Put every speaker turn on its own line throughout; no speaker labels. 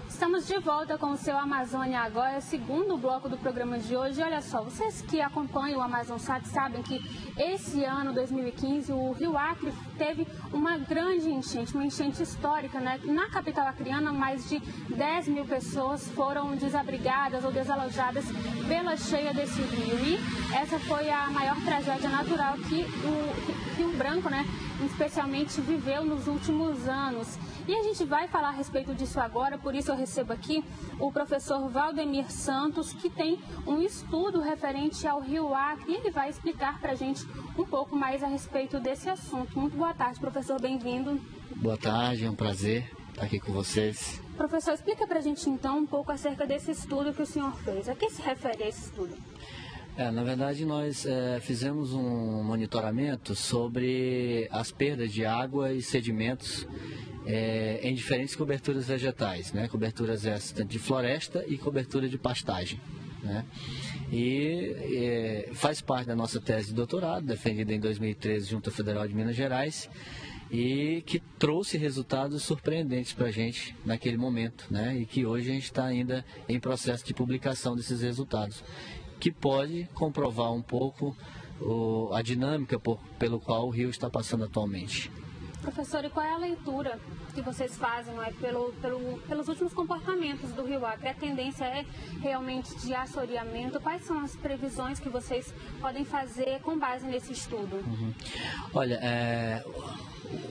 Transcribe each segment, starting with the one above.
Estamos de volta com o seu Amazônia Agora, segundo bloco do programa de hoje. Olha só, vocês que acompanham o AmazonSat sabem que esse ano, 2015, o Rio Acre teve uma grande enchente, uma enchente histórica, né? Na capital acreana, mais de 10 mil pessoas foram desabrigadas ou desalojadas pela cheia desse rio. E essa foi a maior tragédia natural que o Rio Branco, né, especialmente, viveu nos últimos anos. E a gente vai falar a respeito disso agora, por isso eu recebo aqui o professor Valdemir Santos, que tem um estudo referente ao Rio Acre, e ele vai explicar para a gente um pouco mais a respeito desse assunto. Muito boa tarde, professor, bem-vindo.
Boa tarde, é um prazer estar aqui com vocês.
Professor, explica para a gente então um pouco acerca desse estudo que o senhor fez. A que se refere esse estudo?
Na verdade, nós fizemos um monitoramento sobre as perdas de água e sedimentos em diferentes coberturas vegetais, né? Coberturas tanto de floresta e cobertura de pastagem, né? E faz parte da nossa tese de doutorado, defendida em 2013 junto à Federal de Minas Gerais, e que trouxe resultados surpreendentes para a gente naquele momento, né? E que hoje a gente está ainda em processo de publicação desses resultados, que pode comprovar um pouco a dinâmica pelo qual o rio está passando atualmente.
Professor, e qual é a leitura que vocês fazem, né, pelos últimos comportamentos do Rio Acre? A tendência é realmente de assoreamento? Quais são as previsões que vocês podem fazer com base nesse estudo?
Olha,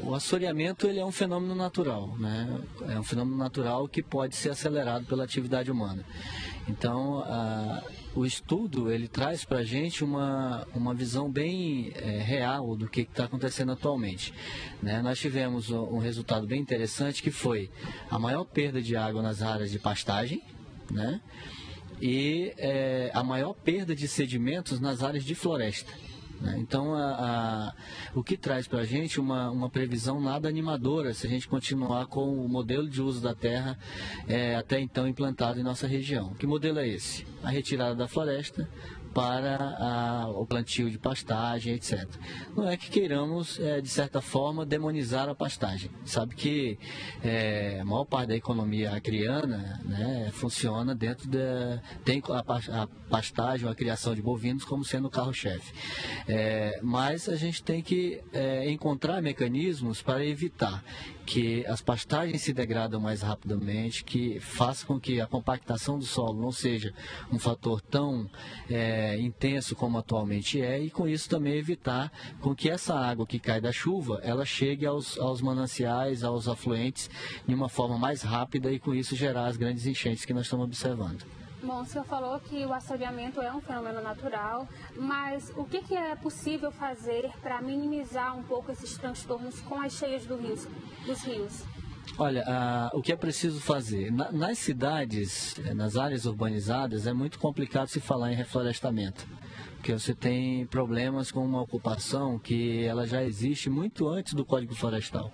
o assoreamento ele é um fenômeno natural, né? É um fenômeno natural que pode ser acelerado pela atividade humana. Então, o estudo ele traz para a gente uma visão bem real do que está acontecendo atualmente, né? Nós tivemos um resultado bem interessante, que foi a maior perda de água nas áreas de pastagem, né? E a maior perda de sedimentos nas áreas de floresta. Então, o que traz para a gente uma previsão nada animadora se a gente continuar com o modelo de uso da terra até então implantado em nossa região. Que modelo é esse? A retirada da floresta para o plantio de pastagem, etc. Não é que queiramos, de certa forma, demonizar a pastagem. Sabe que a maior parte da economia acreana, né, funciona dentro tem a pastagem, a criação de bovinos como sendo o carro-chefe. Mas a gente tem que encontrar mecanismos para evitar que as pastagens se degradam mais rapidamente, que faça com que a compactação do solo não seja um fator tão intenso como atualmente é, e com isso também evitar com que essa água que cai da chuva, ela chegue aos mananciais, aos afluentes de uma forma mais rápida, e com isso gerar as grandes enchentes que nós estamos observando.
Bom, o senhor falou que o assoreamento é um fenômeno natural, mas o que é possível fazer para minimizar um pouco esses transtornos com as cheias dos rios?
Olha, o que é preciso fazer? Nas cidades, nas áreas urbanizadas, é muito complicado se falar em reflorestamento, porque você tem problemas com uma ocupação que ela já existe muito antes do Código Florestal.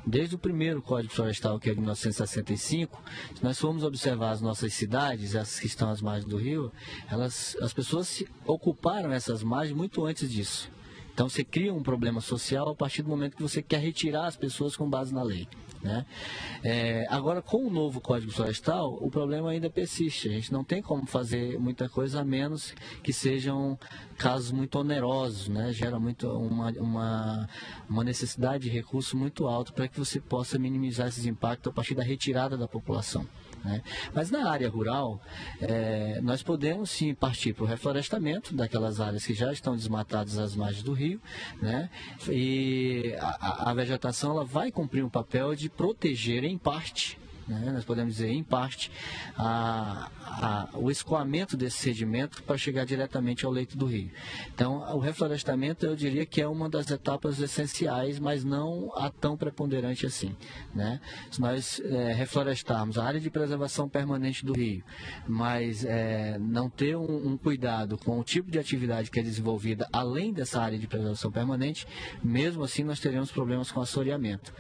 Desde o primeiro Código Florestal, que é de 1965, se nós formos observar as nossas cidades, as que estão às margens do rio, as pessoas ocuparam essas margens muito antes disso. Então, você cria um problema social a partir do momento que você quer retirar as pessoas com base na lei, né? Agora, com o novo Código Florestal, o problema ainda persiste. A gente não tem como fazer muita coisa a menos que sejam casos muito onerosos, né? Gera muito uma necessidade de recurso muito alto para que você possa minimizar esses impactos a partir da retirada da população, né? Mas na área rural, nós podemos sim partir para o reflorestamento daquelas áreas que já estão desmatadas às margens do rio, né? E a vegetação ela vai cumprir um papel de proteger em parte, né? Nós podemos dizer em parte o escoamento desse sedimento para chegar diretamente ao leito do rio. Então, o reflorestamento eu diria que é uma das etapas essenciais, mas não a tão preponderante assim, né? Se nós reflorestarmos a área de preservação permanente do rio, mas não ter um cuidado com o tipo de atividade que é desenvolvida além dessa área de preservação permanente, mesmo assim nós teremos problemas com assoreamento.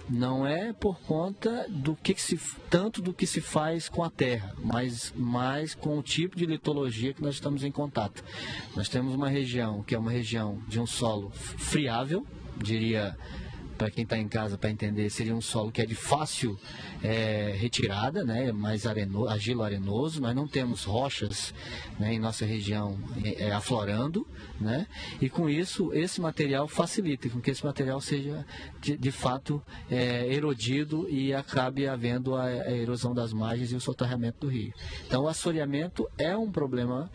não é por conta tanto do que se faz com a terra, mas mais com o tipo de litologia que nós estamos em contato. Nós temos uma região que é uma região de um solo friável, diria, para quem está em casa para entender, seria um solo que é de fácil retirada, né, mais argilo-arenoso. Nós não temos rochas, né, em nossa região aflorando, né, e com isso esse material facilita com que esse material seja de fato erodido e acabe havendo a erosão das margens e o soterramento do rio. Então o assoreamento é um problema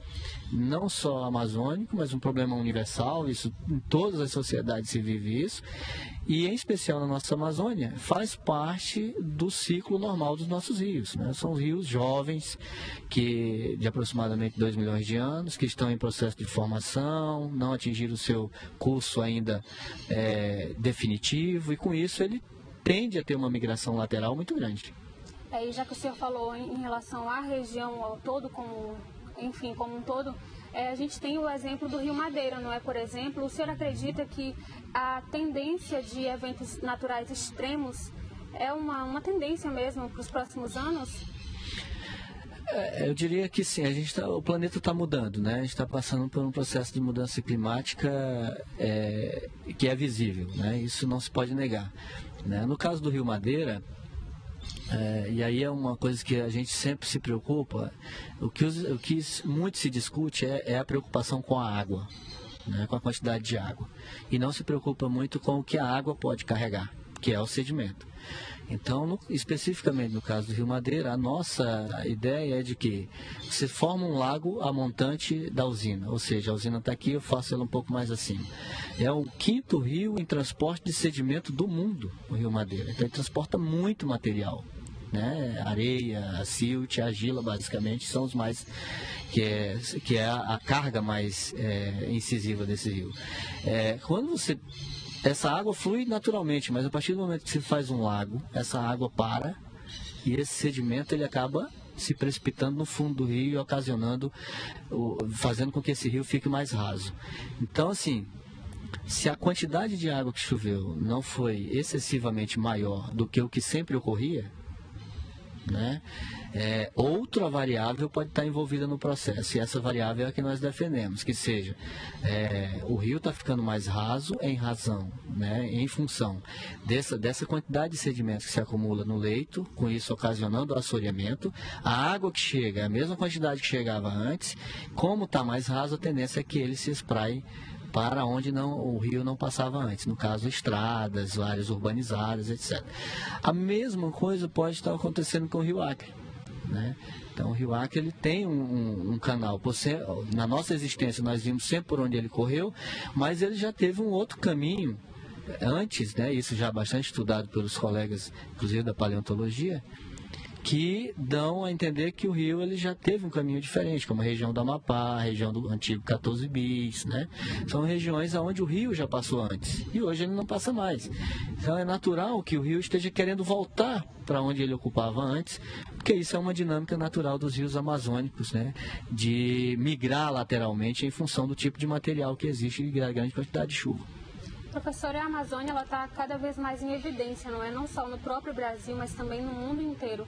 não só amazônico, mas um problema universal. Isso em todas as sociedades se vive isso, e em especial na nossa Amazônia faz parte do ciclo normal dos nossos rios, né? São rios jovens, de aproximadamente 2 milhões de anos, que estão em processo de formação, não atingiram o seu curso ainda definitivo, e com isso ele tende a ter uma migração lateral muito grande.
E já que o senhor falou em relação à região ao todo, como um todo, a gente tem o exemplo do Rio Madeira, não é? Por exemplo, o senhor acredita que a tendência de eventos naturais extremos é uma tendência mesmo para os próximos anos?
Eu diria que sim. O planeta está mudando, né? A gente está passando por um processo de mudança climática que é visível, né? Isso não se pode negar, né? No caso do Rio Madeira, e aí é uma coisa que a gente sempre se preocupa, o que muito se discute é a preocupação com a água, né, com a quantidade de água, e não se preocupa muito com o que a água pode carregar, que é o sedimento. Então, especificamente no caso do Rio Madeira, a nossa ideia é de que você forma um lago a montante da usina, ou seja, a usina está aqui, eu faço ela um pouco mais acima. É o 5º rio em transporte de sedimento do mundo, o Rio Madeira. Então, ele transporta muito material, né? Areia, a silt, a argila, basicamente, são os mais, que é a carga mais incisiva desse rio. Essa água flui naturalmente, mas a partir do momento que se faz um lago, essa água para e esse sedimento ele acaba se precipitando no fundo do rio, fazendo com que esse rio fique mais raso. Então, assim, se a quantidade de água que choveu não foi excessivamente maior do que o que sempre ocorria, né, outra variável pode estar envolvida no processo, e essa variável é a que nós defendemos, que seja o rio está ficando mais raso em função dessa quantidade de sedimentos que se acumula no leito, com isso ocasionando o assoreamento. A água que chega é a mesma quantidade que chegava antes, como está mais raso, a tendência é que ele se espraie para onde o rio não passava antes, no caso estradas, áreas urbanizadas, etc. A mesma coisa pode estar acontecendo com o Rio Acre, né? Então o Rio Acre ele tem um canal, na nossa existência nós vimos sempre por onde ele correu, mas ele já teve um outro caminho antes, né? Isso já bastante estudado pelos colegas, inclusive da paleontologia, que dão a entender que o rio ele já teve um caminho diferente, como a região do Amapá, a região do antigo 14 bis, né? São regiões onde o rio já passou antes e hoje ele não passa mais. Então é natural que o rio esteja querendo voltar para onde ele ocupava antes, porque isso é uma dinâmica natural dos rios amazônicos, né? De migrar lateralmente em função do tipo de material que existe e da grande quantidade de chuva.
Professora, a Amazônia está cada vez mais em evidência, não é? Não só no próprio Brasil, mas também no mundo inteiro.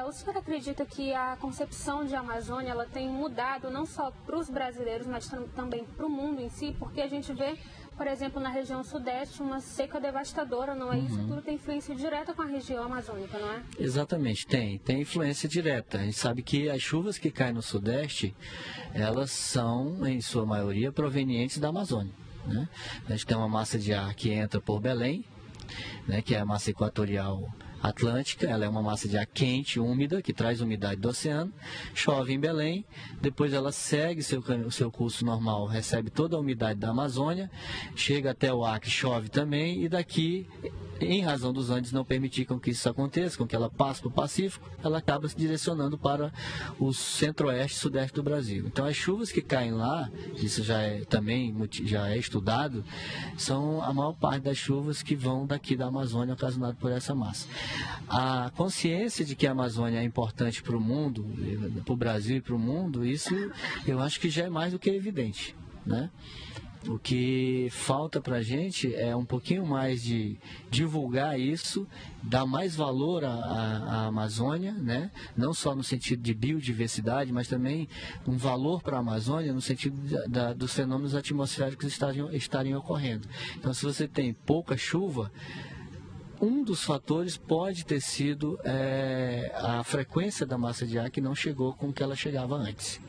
O senhor acredita que a concepção de Amazônia ela tem mudado não só para os brasileiros, mas também para o mundo em si? Porque a gente vê, por exemplo, na região sudeste, uma seca devastadora, não é? Isso tudo tem influência direta com a região amazônica, não é?
Exatamente, tem influência direta. A gente sabe que as chuvas que caem no sudeste, elas são, em sua maioria, provenientes da Amazônia, né? A gente tem uma massa de ar que entra por Belém, né, que é a massa equatorial atlântica. Ela é uma massa de ar quente, úmida, que traz umidade do oceano, chove em Belém, depois ela segue o seu curso normal, recebe toda a umidade da Amazônia, chega até o Acre, chove também, e daqui, em razão dos Andes não permitir com que isso aconteça, com que ela passe para o Pacífico, ela acaba se direcionando para o centro-oeste e sudeste do Brasil. Então as chuvas que caem lá, isso já é estudado, são a maior parte das chuvas que vão daqui da Amazônia ocasionadas por essa massa. A consciência de que a Amazônia é importante para o mundo, para o Brasil e para o mundo, isso eu acho que já é mais do que evidente, né? O que falta para a gente é um pouquinho mais de divulgar isso, dar mais valor à Amazônia, né? Não só no sentido de biodiversidade, mas também um valor para a Amazônia no sentido dos fenômenos atmosféricos estarem ocorrendo. Então, se você tem pouca chuva, um dos fatores pode ter sido a frequência da massa de ar que não chegou com o que ela chegava antes.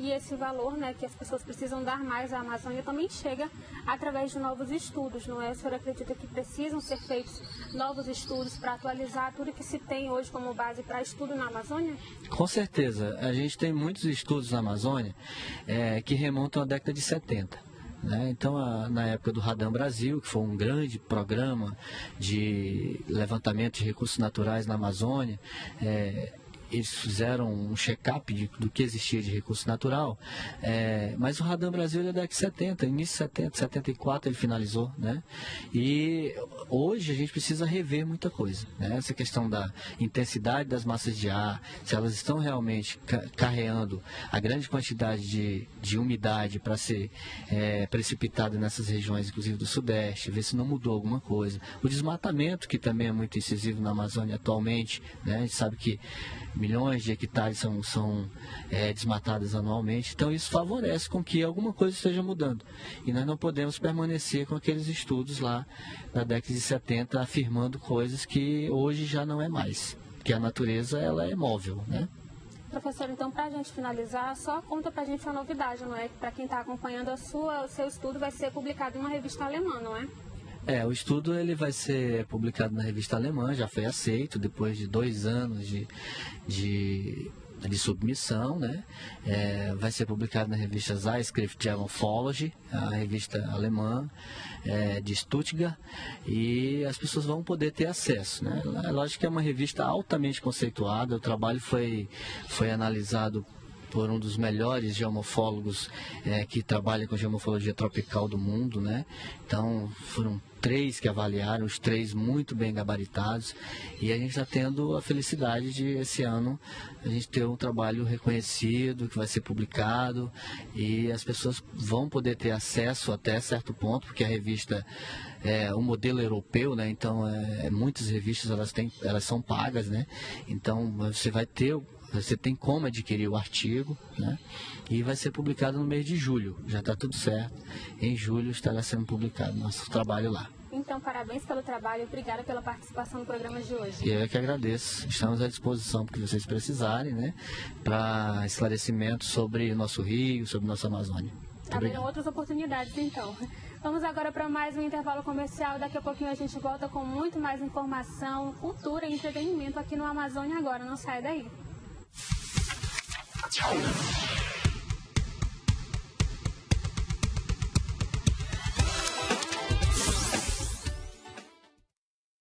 E esse valor, né, que as pessoas precisam dar mais à Amazônia também chega através de novos estudos, não é? O senhor acredita que precisam ser feitos novos estudos para atualizar tudo que se tem hoje como base para estudo na Amazônia?
Com certeza. A gente tem muitos estudos na Amazônia que remontam à década de 70. Então, na época do Radam Brasil, que foi um grande programa de levantamento de recursos naturais na Amazônia, eles fizeram um check-up do que existia de recurso natural, mas o Radam Brasil é da década de 70, início de 70, 74 ele finalizou, né? E hoje a gente precisa rever muita coisa, né? Essa questão da intensidade das massas de ar, se elas estão realmente carreando a grande quantidade de umidade para ser precipitada nessas regiões, inclusive do Sudeste, ver se não mudou alguma coisa. O desmatamento, que também é muito incisivo na Amazônia atualmente, né? A gente sabe que milhões de hectares são desmatadas anualmente, então isso favorece com que alguma coisa esteja mudando. E nós não podemos permanecer com aqueles estudos lá da década de 70 afirmando coisas que hoje já não é mais, porque a natureza ela é móvel, né?
Professor, então, para a gente finalizar, só conta para a gente uma novidade, não é? Para quem está acompanhando o seu estudo, vai ser publicado em uma revista alemã, não é?
O estudo ele vai ser publicado na revista alemã, já foi aceito depois de 2 anos de submissão, né? Vai ser publicado na revista Zeitschrift der Morphology, a revista alemã de Stuttgart, e as pessoas vão poder ter acesso, né? É lógico que é uma revista altamente conceituada, o trabalho foi analisado por um dos melhores geomorfólogos que trabalha com geomorfologia tropical do mundo, né? Então, foram 3 que avaliaram, os 3 muito bem gabaritados, e a gente está tendo a felicidade de, esse ano, a gente ter um trabalho reconhecido, que vai ser publicado, e as pessoas vão poder ter acesso até certo ponto, porque a revista é um modelo europeu, né? Então, muitas revistas elas são pagas, né? Então, você tem como adquirir o artigo, né? E vai ser publicado no mês de julho. Já está tudo certo. Em julho estará sendo publicado nosso trabalho lá.
Então, parabéns pelo trabalho e obrigada pela participação no programa de hoje.
E eu é que agradeço. Estamos à disposição para que vocês precisarem, né? Para esclarecimento sobre o nosso rio, sobre nossa Amazônia.
Haverão outras oportunidades, então. Vamos agora para mais um intervalo comercial. Daqui a pouquinho a gente volta com muito mais informação, cultura e entretenimento aqui no Amazônia Agora. Não sai daí.